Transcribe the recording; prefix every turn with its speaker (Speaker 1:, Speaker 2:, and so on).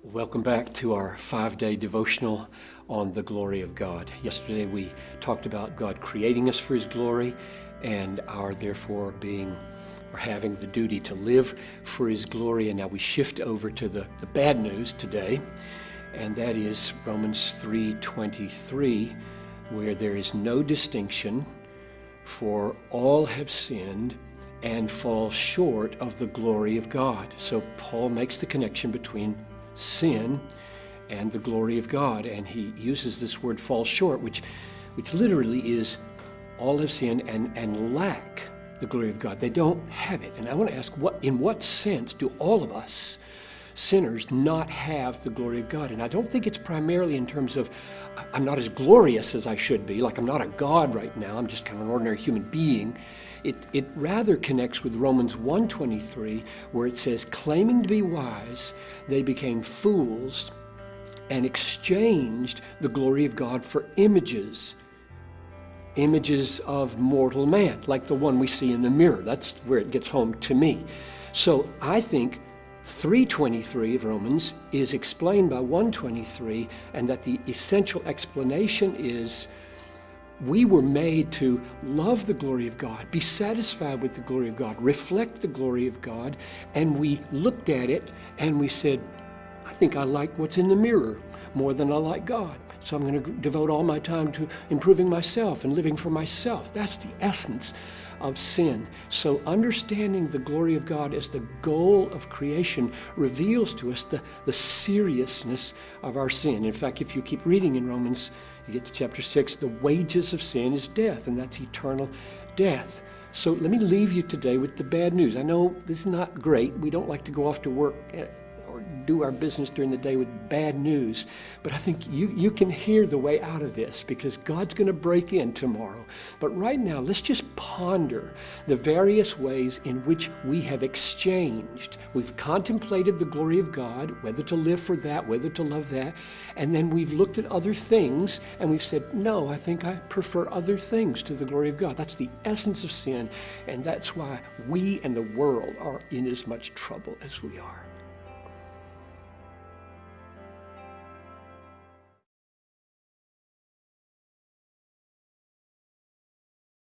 Speaker 1: Welcome back to our 5-day devotional on the glory of God. Yesterday we talked about God creating us for His glory and our therefore having the duty to live for His glory. And now we shift over to the bad news today, and that is Romans 3:23, where there is no distinction, for all have sinned and fall short of the glory of God. So Paul makes the connection between sin and the glory of God, and he uses this word fall short, which literally is all have sinned and lack the glory of God. They don't have it. And I want to ask, in what sense do all of us sinners not have the glory of God? And I don't think it's primarily in terms of I'm not as glorious as I should be, like I'm not a God right now, I'm just kind of an ordinary human being. It rather connects with Romans 1:23, where it says, claiming to be wise, they became fools and exchanged the glory of God for images of mortal man, like the one we see in the mirror. That's where it gets home to me. So I think 3:23 of Romans is explained by 1:23, and that the essential explanation is we were made to love the glory of God, be satisfied with the glory of God, reflect the glory of God, and we looked at it and we said, I think I like what's in the mirror more than I like God. So I'm going to devote all my time to improving myself and living for myself. That's the essence of sin. So understanding the glory of God as the goal of creation reveals to us the seriousness of our sin. In fact, if you keep reading in Romans, you get to chapter 6, the wages of sin is death, and that's eternal death. So let me leave you today with the bad news. I know this is not great. We don't like to go off to work or do our business during the day with bad news, but I think you can hear the way out of this, because God's going to break in tomorrow. But right now, let's just ponder the various ways in which we have exchanged. We've contemplated the glory of God, whether to live for that, whether to love that, and then we've looked at other things and we've said, no, I think I prefer other things to the glory of God. That's the essence of sin, and that's why we and the world are in as much trouble as we are.